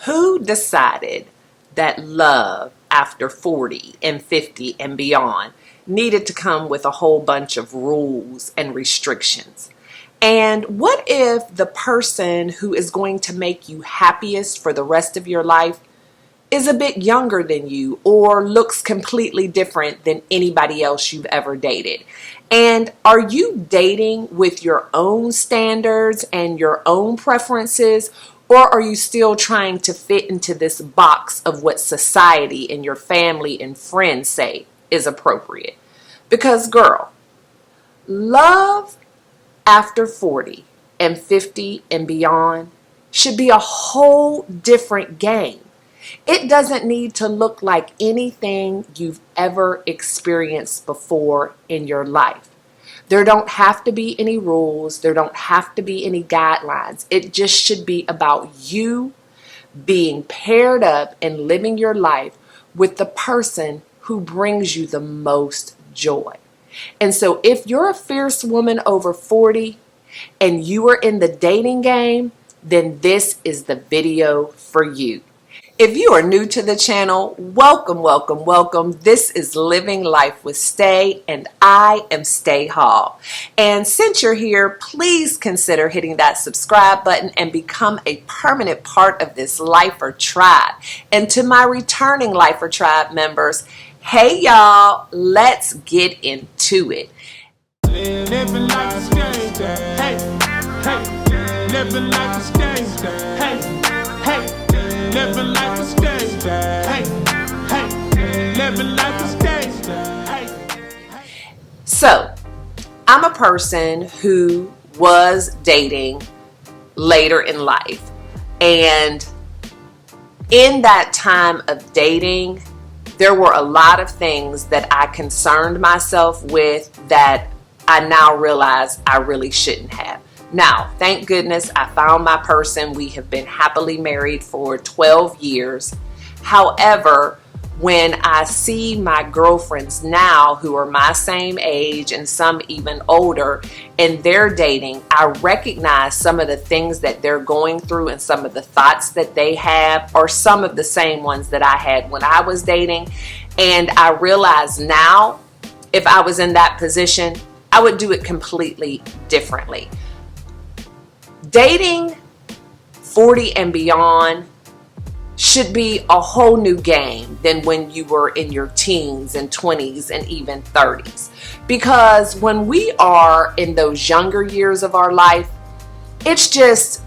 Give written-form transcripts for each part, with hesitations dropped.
Who decided that love after 40 and 50 and beyond needed to come with a whole bunch of rules and restrictions? And what if the person who is going to make you happiest for the rest of your life is a bit younger than you or looks completely different than anybody else you've ever dated? And are you dating with your own standards and your own preferences, or are you still trying to fit into this box of what society and your family and friends say is appropriate? Because girl, love after 40 and 50 and beyond should be a whole different game. It doesn't need to look like anything you've ever experienced before in your life. There don't have to be any rules. There don't have to be any guidelines. It just should be about you being paired up and living your life with the person who brings you the most joy. And so if you're a fierce woman over 40 and you are in the dating game, then this is the video for you. If you are new to the channel, welcome, welcome, welcome. This is Living Life with Stae, and I am Stae Hall. And since you're here, please consider hitting that subscribe button and become a permanent part of this Lifer tribe. And to my returning Lifer tribe members, hey y'all, let's get into it. Living like a Stae, hey, hey, living like a Stae, hey, hey. Living like a Stae, hey, hey, living like a Stae, hey. So, I'm a person who was dating later in life, and in that time of dating, there were a lot of things that I concerned myself with that I now realize I really shouldn't have. Now, thank goodness I found my person. We have been happily married for 12 years. However, when I see my girlfriends now who are my same age and some even older, and they're dating, I recognize some of the things that they're going through and some of the thoughts that they have are some of the same ones that I had when I was dating. And I realize now, if I was in that position, I would do it completely differently. Dating 40 and beyond should be a whole new game than when you were in your teens and 20s and even 30s. Because when we are in those younger years of our life, it's just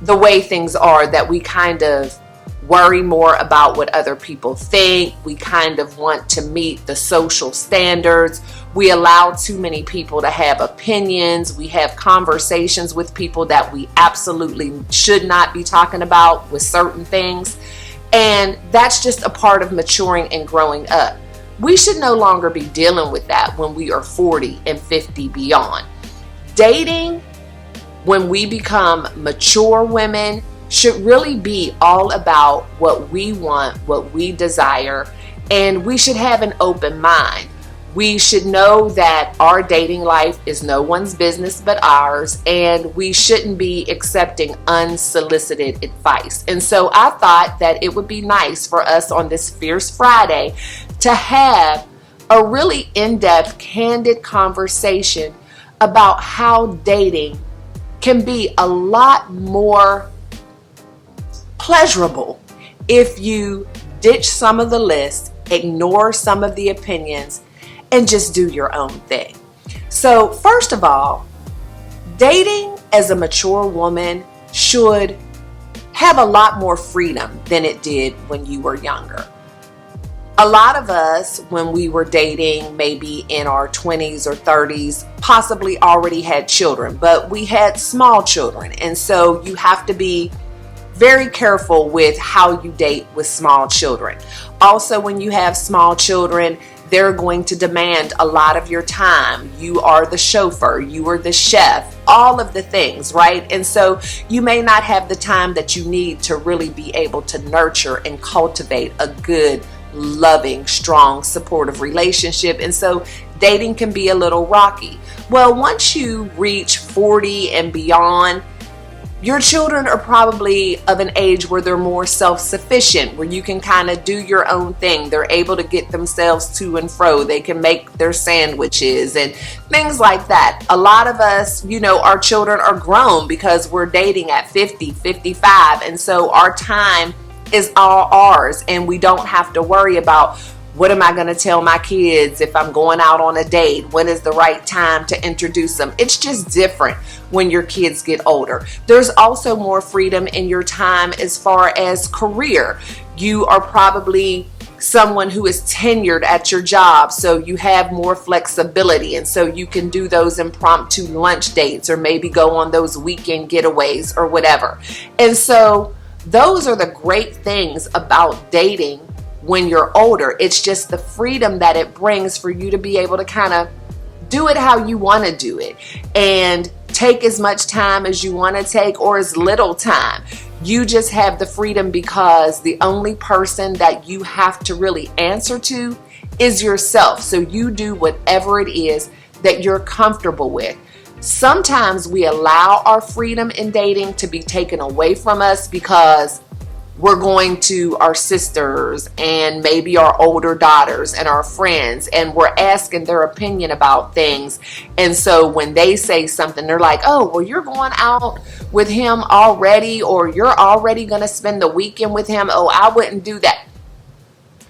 the way things are that we kind of worry more about what other people think. We kind of want to meet the social standards. We allow too many people to have opinions. We have conversations with people that we absolutely should not be talking about with certain things. And that's just a part of maturing and growing up. We should no longer be dealing with that when we are 40 and 50 beyond. Dating, when we become mature women, should really be all about what we want, what we desire, and we should have an open mind. We should know that our dating life is no one's business but ours, and we shouldn't be accepting unsolicited advice. And so I thought that it would be nice for us on this Fierce Friday to have a really in-depth, candid conversation about how dating can be a lot more pleasurable if you ditch some of the list, ignore some of the opinions, and just do your own thing. So first of all, dating as a mature woman should have a lot more freedom than it did when you were younger. A lot of us, when we were dating, maybe in our 20s or 30s, possibly already had children, but we had small children. And so you have to be very careful with how you date with small children. Also, when you have small children, they're going to demand a lot of your time. You are the chauffeur, you are the chef, all of the things, right? And so you may not have the time that you need to really be able to nurture and cultivate a good, loving, strong, supportive relationship. And so dating can be a little rocky. Well, once you reach 40 and beyond, Your children are probably of an age where they're more self-sufficient, where you can kind of do your own thing. They're able to get themselves to and fro. They can make their sandwiches and things like that. A lot of us, our children are grown because we're dating at 50, 55. And so our time is all ours, and we don't have to worry about, what am I going to tell my kids if I'm going out on a date? When is the right time to introduce them? It's just different when your kids get older. There's also more freedom in your time as far as career. You are probably someone who is tenured at your job, so you have more flexibility, and so you can do those impromptu lunch dates or maybe go on those weekend getaways or whatever. And so those are the great things about dating when you're older. It's just the freedom that it brings for you to be able to kind of do it how you want to do it and take as much time as you want to take or as little time. You just have the freedom because the only person that you have to really answer to is yourself. So you do whatever it is that you're comfortable with. Sometimes we allow our freedom in dating to be taken away from us because we're going to our sisters and maybe our older daughters and our friends, and we're asking their opinion about things. And so when they say something, they're like, oh, well, you're going out with him already, or you're already going to spend the weekend with him. Oh, I wouldn't do that.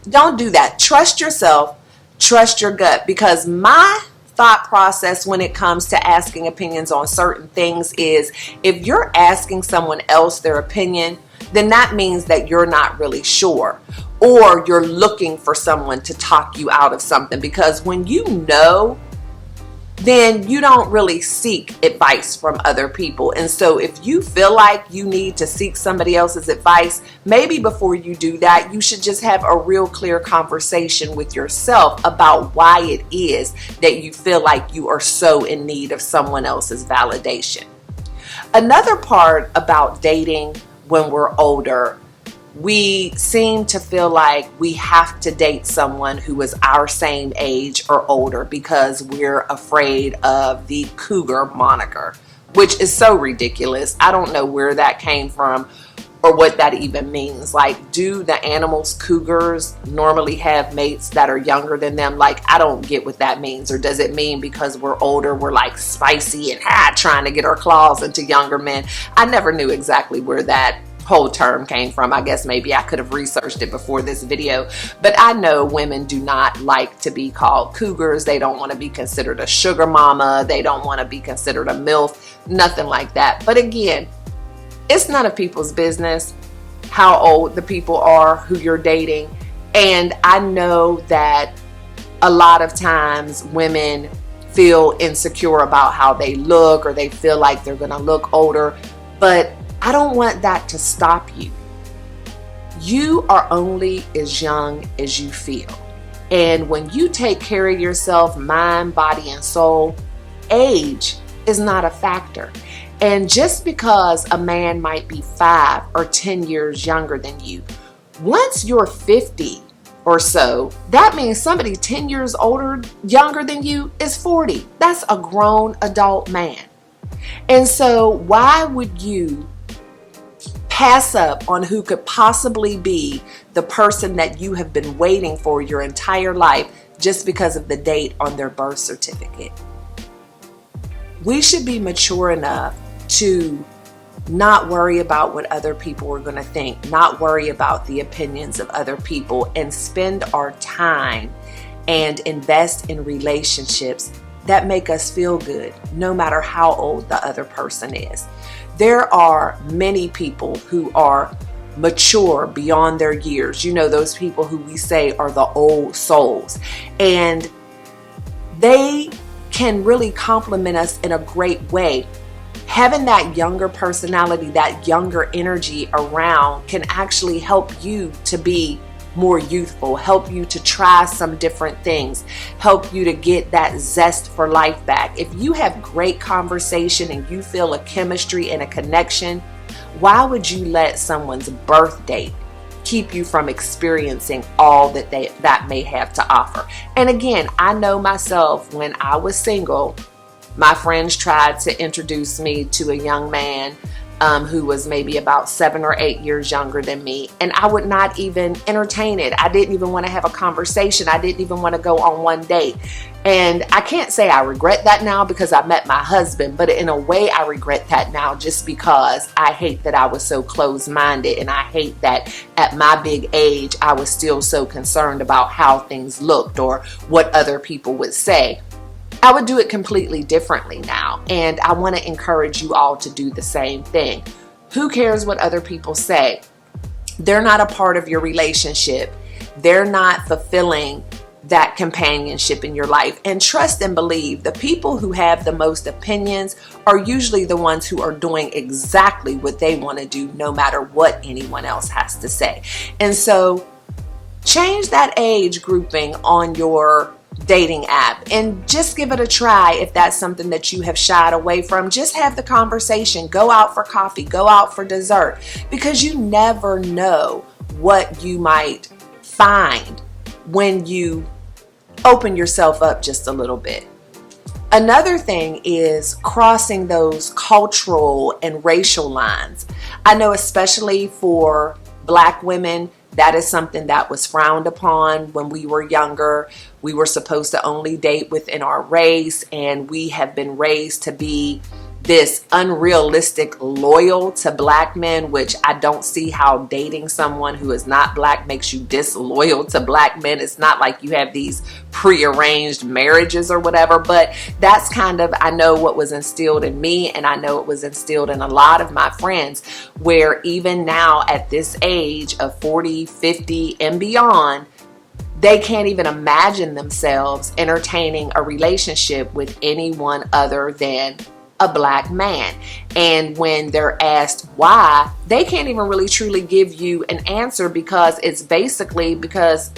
Don't do that. Trust yourself. Trust your gut. Because my thought process when it comes to asking opinions on certain things is, if you're asking someone else their opinion, then that means that you're not really sure, or you're looking for someone to talk you out of something. Because when you know, then you don't really seek advice from other people. And so if you feel like you need to seek somebody else's advice, maybe before you do that, you should just have a real clear conversation with yourself about why it is that you feel like you are so in need of someone else's validation. Another part about dating when we're older, we seem to feel like we have to date someone who is our same age or older because we're afraid of the cougar moniker, which is so ridiculous. I don't know where that came from or what that even means. Like, do the animals, cougars, normally have mates that are younger than them? Like, I don't get what that means. Or does it mean because we're older, we're like spicy and trying to get our claws into younger men? I never knew exactly where that whole term came from. I guess maybe I could have researched it before this video, but I know women do not like to be called cougars. They don't want to be considered a sugar mama. They don't want to be considered a MILF, nothing like that. But again, it's none of people's business how old the people are who you're dating. And I know that a lot of times women feel insecure about how they look, or they feel like they're going to look older, but I don't want that to stop you. You are only as young as you feel. And when you take care of yourself, mind, body, and soul, age is not a factor. And just because a man might be 5 or 10 years younger than you, once you're 50 or so, that means somebody 10 years younger than you is 40. That's a grown adult man. And so why would you pass up on who could possibly be the person that you have been waiting for your entire life just because of the date on their birth certificate? We should be mature enough to not worry about what other people are going to think, not worry about the opinions of other people, and spend our time and invest in relationships that make us feel good, no matter how old the other person is. There are many people who are mature beyond their years. You know, those people who we say are the old souls. And they can really compliment us in a great way. Having that younger personality, that younger energy around can actually help you to be more youthful, help you to try some different things, help you to get that zest for life back. If you have great conversation and you feel a chemistry and a connection, why would you let someone's birth date keep you from experiencing all that may have to offer? And again, I know myself, when I was single, my friends tried to introduce me to a young man who was maybe about 7 or 8 years younger than me, and I would not even entertain it. I didn't even want to have a conversation. I didn't even want to go on one date. And I can't say I regret that now because I met my husband, but in a way I regret that now just because I hate that I was so closed-minded, and I hate that at my big age I was still so concerned about how things looked or what other people would say. I would do it completely differently now, and I want to encourage you all to do the same thing. Who cares what other people say? They're not a part of your relationship. They're not fulfilling that companionship in your life. And trust and believe, the people who have the most opinions are usually the ones who are doing exactly what they want to do, no matter what anyone else has to say. And so change that age grouping on your dating app and just give it a try. If that's something that you have shied away from, just have the conversation. Go out for coffee, go out for dessert, because you never know what you might find when you open yourself up just a little bit. Another thing is crossing those cultural and racial lines. I know especially for Black women, that is something that was frowned upon when we were younger. We were supposed to only date within our race, and we have been raised to be this unrealistic loyal to Black men, which I don't see how dating someone who is not Black makes you disloyal to Black men. It's not like you have these prearranged marriages or whatever, but that's kind of, I know what was instilled in me, and I know it was instilled in a lot of my friends, where even now at this age of 40, 50 and beyond, they can't even imagine themselves entertaining a relationship with anyone other than a Black man. And when they're asked why, they can't even really truly give you an answer, because it's basically because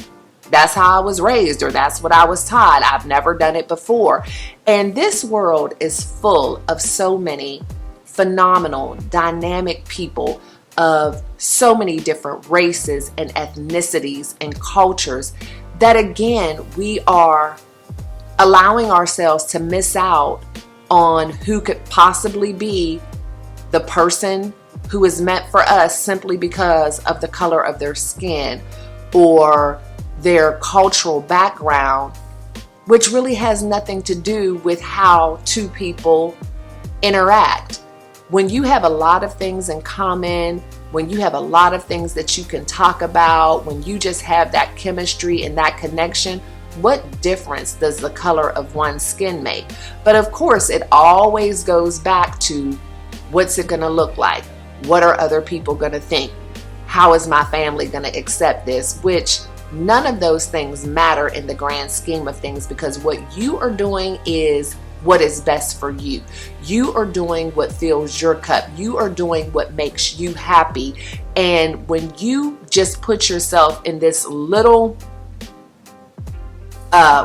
that's how I was raised, or that's what I was taught. I've never done it before. And this world is full of so many phenomenal, dynamic people of so many different races and ethnicities and cultures that, again, we are allowing ourselves to miss out on who could possibly be the person who is meant for us simply because of the color of their skin or their cultural background, which really has nothing to do with how two people interact. When you have a lot of things in common, when you have a lot of things that you can talk about, when you just have that chemistry and that connection, what difference does the color of one's skin make? But of course, it always goes back to, what's it going to look like? What are other people going to think? How is my family going to accept this? Which none of those things matter in the grand scheme of things, because what you are doing is what is best for you. You are doing what fills your cup. You are doing what makes you happy. And when you just put yourself in this little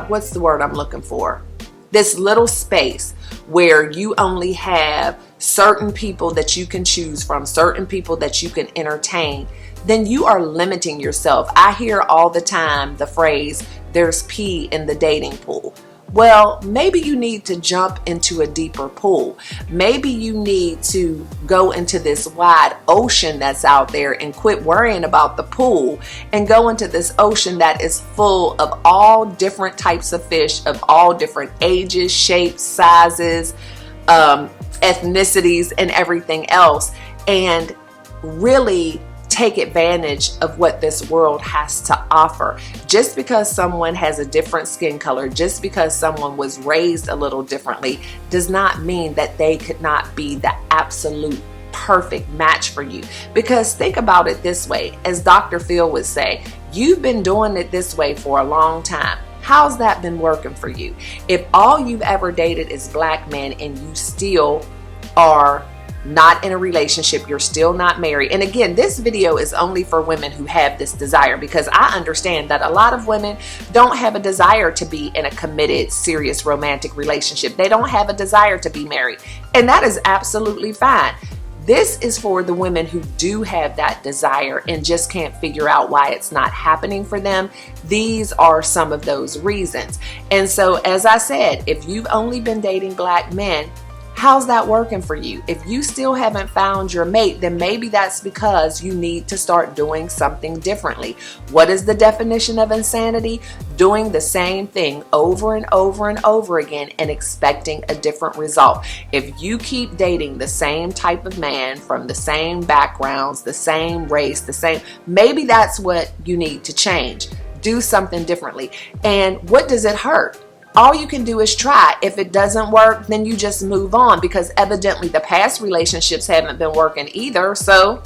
what's the word I'm looking for? This little space where you only have certain people that you can choose from, certain people that you can entertain, then you are limiting yourself. I hear all the time the phrase, there's pee in the dating pool. Well, maybe you need to jump into a deeper pool. Maybe you need to go into this wide ocean that's out there and quit worrying about the pool and go into this ocean that is full of all different types of fish of all different ages, shapes, sizes, ethnicities, and everything else, and really take advantage of what this world has to offer. Just because someone has a different skin color, just because someone was raised a little differently, does not mean that they could not be the absolute perfect match for you. Because think about it this way, as Dr. Phil would say, you've been doing it this way for a long time. How's that been working for you? If all you've ever dated is Black men and you still are not in a relationship, you're still not married. And again, this video is only for women who have this desire, because I understand that a lot of women don't have a desire to be in a committed, serious, romantic relationship. They don't have a desire to be married, and that is absolutely fine. This is for the women who do have that desire and just can't figure out why it's not happening for them. These are some of those reasons. And so, as I said, if you've only been dating Black men, How's that working for you? If you still haven't found your mate, then maybe that's because you need to start doing something differently. What is the definition of insanity? Doing the same thing over and over and over again and expecting a different result. If you keep dating the same type of man from the same backgrounds, the same race, maybe that's what you need to change. Do something differently. And what does it hurt? All you can do is try. If it doesn't work, then you just move on, because evidently the past relationships haven't been working either. So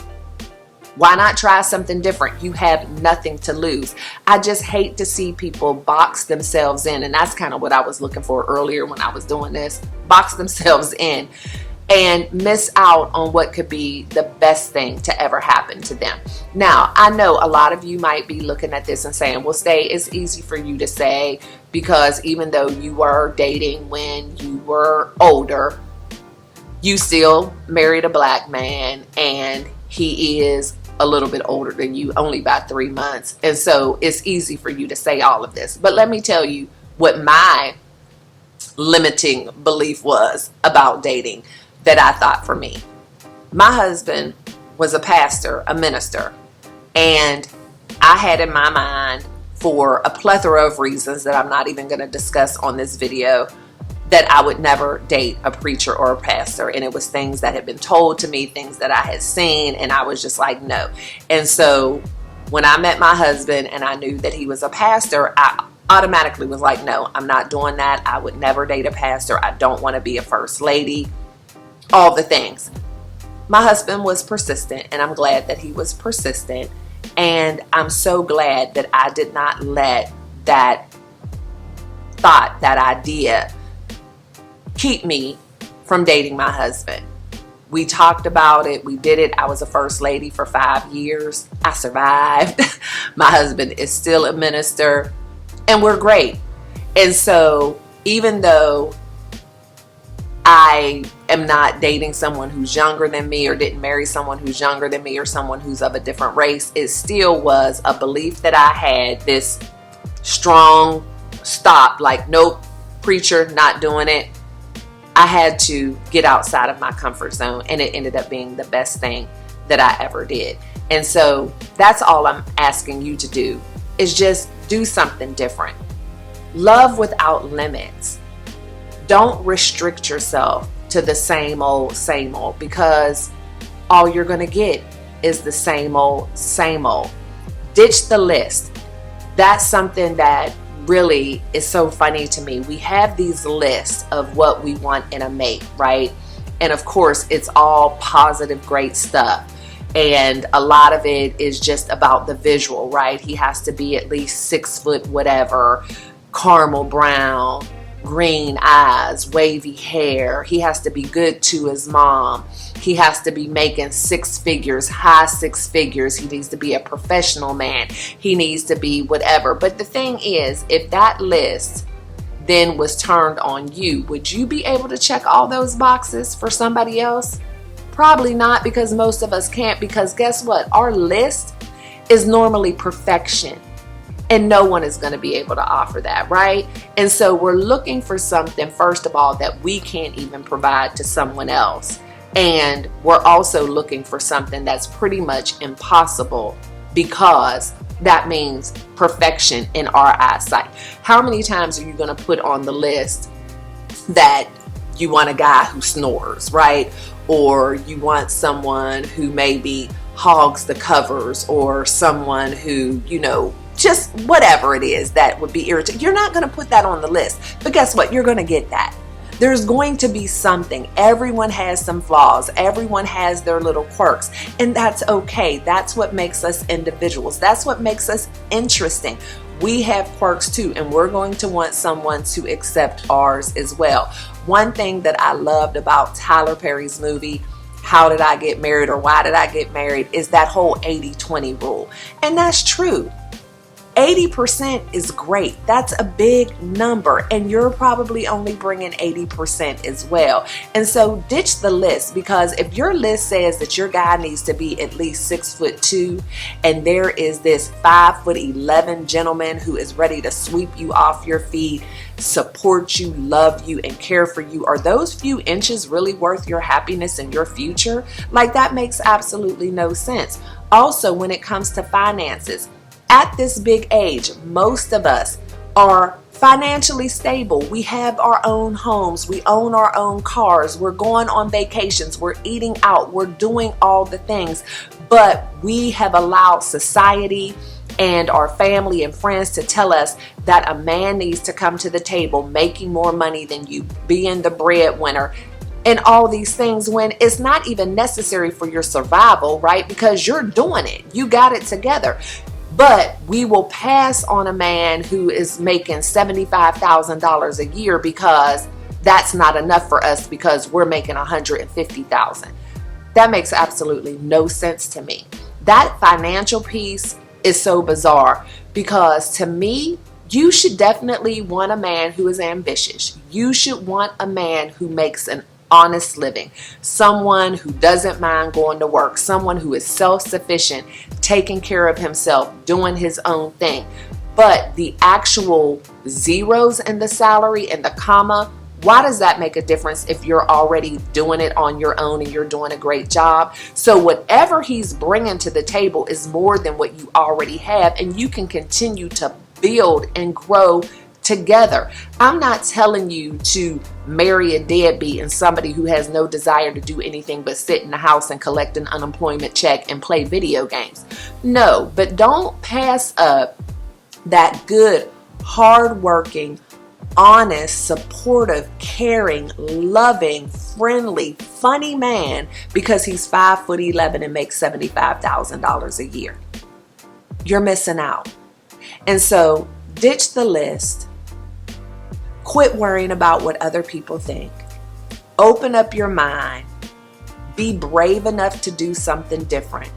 why not try something different? You have nothing to lose. I just hate to see people box themselves in. And that's kind of what I was looking for earlier when I was doing this. Box themselves in and miss out on what could be the best thing to ever happen to them. Now, I know a lot of you might be looking at this and saying, well, Stae, it's easy for you to say, because even though you were dating when you were older, you still married a black man and he is a little bit older than you, only by 3 months. And so it's easy for you to say all of this. But let me tell you what my limiting belief was about dating that I thought for me. My husband was a pastor, a minister, and I had in my mind, for a plethora of reasons that I'm not even going to discuss on this video, that I would never date a preacher or a pastor. And it was things that had been told to me, things that I had seen, and I was just like, no. And so when I met my husband and I knew that he was a pastor, I automatically was like, no, I'm not doing that. I would never date a pastor. I don't want to be a first lady. All the things. My husband was persistent, and I'm glad that he was persistent. And I'm so glad that I did not let that thought, that idea, keep me from dating my husband. We talked about it. We did it. I was a first lady for 5 years. I survived. My husband is still a minister, and we're great. And so even though I am not dating someone who's younger than me, or didn't marry someone who's younger than me, or someone who's of a different race, it still was a belief that I had, this strong stop, like, nope, preacher, not doing it. I had to get outside of my comfort zone, and it ended up being the best thing that I ever did. And so that's all I'm asking you to do, is just do something different. Love without limits. Don't restrict yourself to the same old, because all you're going to get is the same old, same old. Ditch the list. That's something that really is so funny to me. We have these lists of what we want in a mate, right? And of course, it's all positive, great stuff. And a lot of it is just about the visual, right? He has to be at least 6 foot, whatever, caramel brown, green eyes, wavy hair. He has to be good to his mom. He has to be making 6 figures, high 6 figures. He needs to be a professional man. He needs to be whatever. But the thing is, if that list then was turned on you, would you be able to check all those boxes for somebody else? Probably not, because most of us can't, because guess what? Our list is normally perfection. And no one is going to be able to offer that, right? And so we're looking for something, first of all, that we can't even provide to someone else. And we're also looking for something that's pretty much impossible, because that means perfection in our eyesight. How many times are you going to put on the list that you want a guy who snores, right? Or you want someone who maybe hogs the covers, or someone who, just whatever it is that would be irritating. You're not going to put that on the list. But guess what? You're going to get that. There's going to be something. Everyone has some flaws. Everyone has their little quirks. And that's okay. That's what makes us individuals. That's what makes us interesting. We have quirks too, and we're going to want someone to accept ours as well. One thing that I loved about Tyler Perry's movie, How Did I Get Married, or Why Did I Get Married, is that whole 80-20 rule. And that's true. 80% is great. That's a big number, and you're probably only bringing 80% as well. And so ditch the list, because if your list says that your guy needs to be at least 6'2", and there is this 5'11" gentleman who is ready to sweep you off your feet, support you, love you, and care for you, are those few inches really worth your happiness and your future? Like, that makes absolutely no sense. Also, when it comes to finances, at this big age, most of us are financially stable. We have our own homes. We own our own cars. We're going on vacations. We're eating out. We're doing all the things. But we have allowed society and our family and friends to tell us that a man needs to come to the table making more money than you, being the breadwinner, and all these things, when it's not even necessary for your survival, right? Because you're doing it. You got it together. But we will pass on a man who is making $75,000 a year because that's not enough for us because we're making $150,000. That makes absolutely no sense to me. That financial piece is so bizarre, because to me, you should definitely want a man who is ambitious. You should want a man who makes an honest living, someone who doesn't mind going to work, someone who is self-sufficient, taking care of himself, doing his own thing. But the actual zeros in the salary and the comma, why does that make a difference if you're already doing it on your own and you're doing a great job? So whatever he's bringing to the table is more than what you already have, and you can continue to build and grow together. I'm not telling you to marry a deadbeat and somebody who has no desire to do anything but sit in the house and collect an unemployment check and play video games. No, but don't pass up that good, hardworking, honest, supportive, caring, loving, friendly, funny man because he's 5'11" and makes $75,000 a year. You're missing out. And so ditch the list. Quit worrying about what other people think. Open up your mind. Be brave enough to do something different.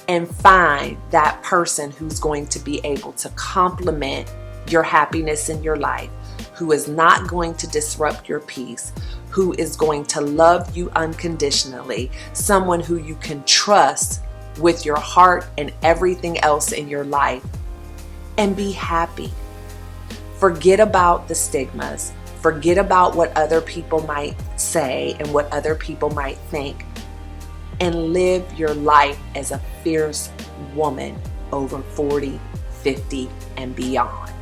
And find that person who's going to be able to complement your happiness in your life, who is not going to disrupt your peace, who is going to love you unconditionally, someone who you can trust with your heart and everything else in your life, and be happy. Forget about the stigmas. Forget about what other people might say and what other people might think, and live your life as a fierce woman over 40, 50, and beyond.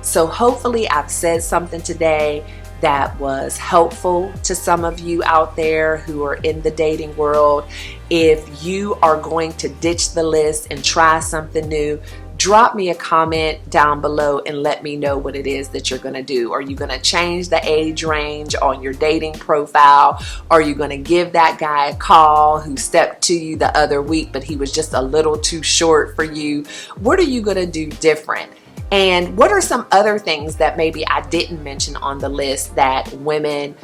So hopefully I've said something today that was helpful to some of you out there who are in the dating world. If you are going to ditch the list and try something new, drop me a comment down below and let me know what it is that you're going to do. Are you going to change the age range on your dating profile? Are you going to give that guy a call who stepped to you the other week but he was just a little too short for you? What are you going to do different? And what are some other things that maybe I didn't mention on the list that women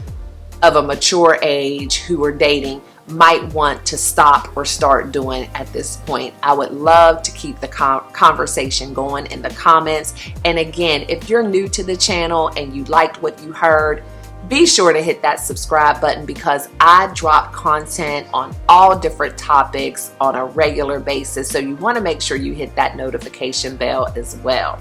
of a mature age who are dating might want to stop or start doing at this point? I would love to keep the conversation going in the comments. And again, if you're new to the channel and you liked what you heard, be sure to hit that subscribe button, because I drop content on all different topics on a regular basis. So you want to make sure you hit that notification bell as well.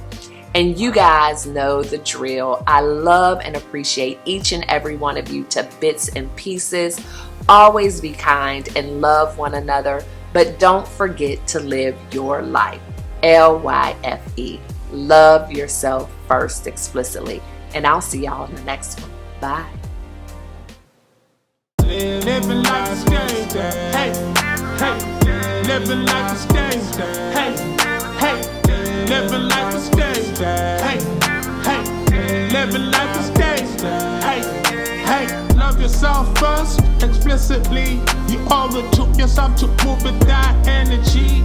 And you guys know the drill. I love and appreciate each and every one of you to bits and pieces. Always be kind and love one another, but don't forget to live your life. L-Y-F-E. Love yourself first explicitly. And I'll see y'all in the next one. Bye. Living like a Stae. Hey, hey. Living like a Stae. Hey, hey. Living like a Stae. Hey, hey. Living like a Stae. Hey, hey. Love yourself first, explicitly. You owe it to yourself to move with that energy.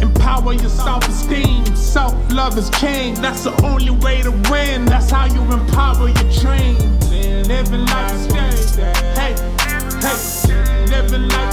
Empower your self-esteem. Self-love is king. That's the only way to win. That's how you empower your dream. Living like a Stae. Hey, hey. Living like